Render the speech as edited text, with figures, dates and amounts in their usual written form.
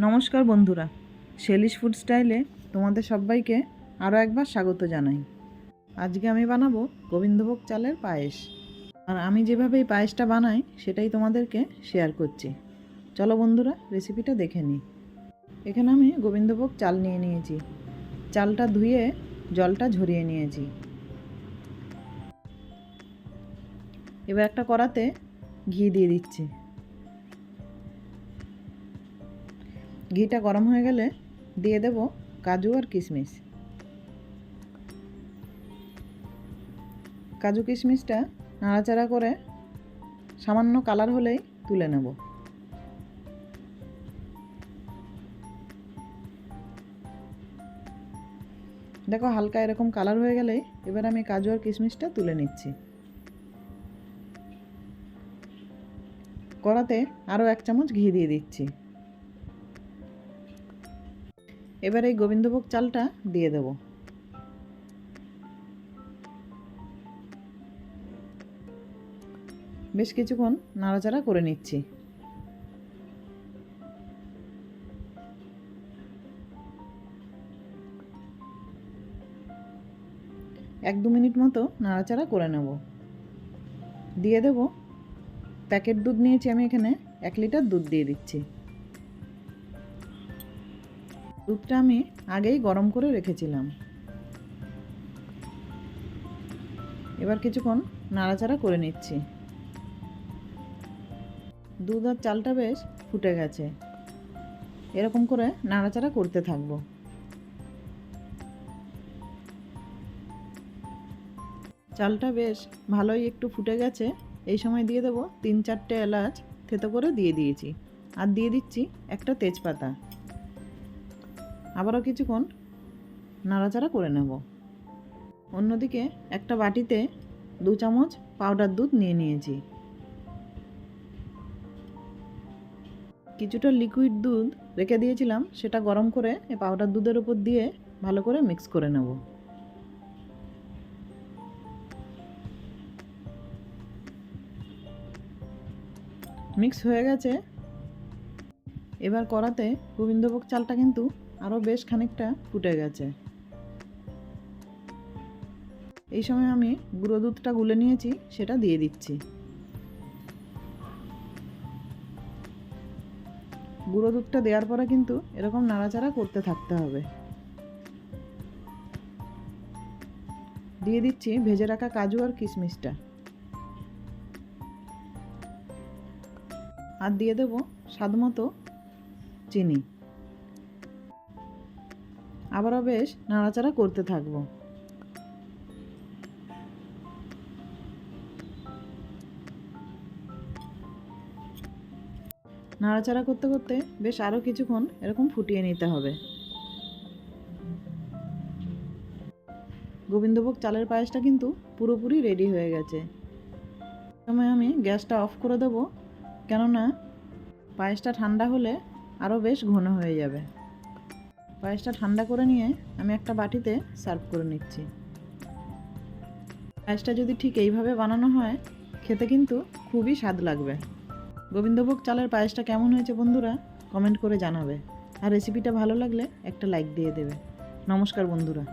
নমস্কার বন্ধুরা, শেলিশ ফুড স্টাইলে তোমাদের সবাইকে আরও একবার স্বাগত জানাই। আজকে আমি বানাবো গোবিন্দভোগ চালের পায়েস। আর আমি যেভাবে এই পায়েসটা বানাই সেটাই তোমাদেরকে শেয়ার করছি। চলো বন্ধুরা, রেসিপিটা দেখে নিই। এখানে আমি গোবিন্দভোগ চাল নিয়ে নিয়েছি। চালটা ধুয়ে জলটা ঝরিয়ে নিয়েছি। এবার একটা কড়াতে ঘি দিয়ে দিচ্ছি। ঘিটা গরম হয়ে গেলে দিয়ে দেব কাজু আর কিশমিশ। কাজু কিশমিশটা নাড়াচাড়া করে সামান্য কালার হলেই তুলে নেব। দেখো, হালকা এরকম কালার হয়ে গেলেই এবার আমি কাজু আর কিশমিশটা তুলে নিচ্ছি। কড়াতে আরও 1 চামচ ঘি দিয়ে দিচ্ছি। এবার এই গোবিন্দভোগ চালটা দিয়ে দেব। বেশ কিছুক্ষণ নাড়াচাড়া করে নিচ্ছি। এক দু মিনিট মতো নাড়াচাড়া করে নেব। দিয়ে দেব প্যাকেট দুধ নিয়েছি আমি, এখানে 1 লিটার দুধ দিয়ে দিচ্ছি। দুধটা আমি আগেই গরম করে রেখেছিলাম। এবার কিছুক্ষণ নাড়াচাড়া করে নিচ্ছি। দুধ আর চালটা বেশ ফুটে গেছে। এরকম করে নাড়াচাড়া করতে থাকবো। চালটা বেশ ভালোই একটু ফুটে গেছে। এই সময় দিয়ে দেবো 3-4টে এলাচ থেতো করে দিয়ে দিয়েছি। আর দিয়ে দিচ্ছি একটা তেজপাতা। আবারও কিছুক্ষণ নাড়াচাড়া করে নেব। অন্যদিকে একটা বাটিতে 2 চামচ পাউডার দুধ নিয়ে নিয়েছি। কিছুটা লিকুইড দুধ রেখে দিয়েছিলাম, সেটা গরম করে এই পাউডার দুধের উপর দিয়ে ভালো করে মিক্স করে নেব। মিক্স হয়ে গেছে। এবার কড়াতে গোবিন্দভোগ চালটা কিন্তু আরও বেশ খানিকটা ফুটে গেছে। এই সময় আমি গুঁড়ো দুধটা গুলে নিয়েছি, সেটা দিয়ে দিচ্ছি। গুঁড়ো দুধটা দেওয়ার পরে কিন্তু এরকম নাড়াচাড়া করতে থাকতে হবে। দিয়ে দিচ্ছি ভেজে রাখা কাজু আর কিশমিশটা। আর দিয়ে দেব স্বাদমতো চিনি। আবারও বেশ নাড়াচাড়া করতে থাকবো। নাড়াচাড়া করতে করতে বেশ আরও কিছুক্ষণ এরকম ফুটিয়ে নিতে হবে। গোবিন্দভোগ চালের পায়েসটা কিন্তু পুরোপুরি রেডি হয়ে গেছে। সময় আমি গ্যাসটা অফ করে দেবো, কেননা পায়েসটা ঠান্ডা হলে আরও বেশ ঘন হয়ে যাবে। পায়েসটা ঠান্ডা করে নিয়ে আমি একটা বাটিতে সার্ভ করে নিচ্ছি। পায়েসটা যদি ঠিক এইভাবে বানানো হয়, খেতে কিন্তু খুবই স্বাদ লাগবে। গোবিন্দভোগ চালের পায়েসটা কেমন হয়েছে বন্ধুরা, কমেন্ট করে জানাবে। আর রেসিপিটা ভালো লাগলে একটা লাইক দিয়ে দেবে। নমস্কার বন্ধুরা।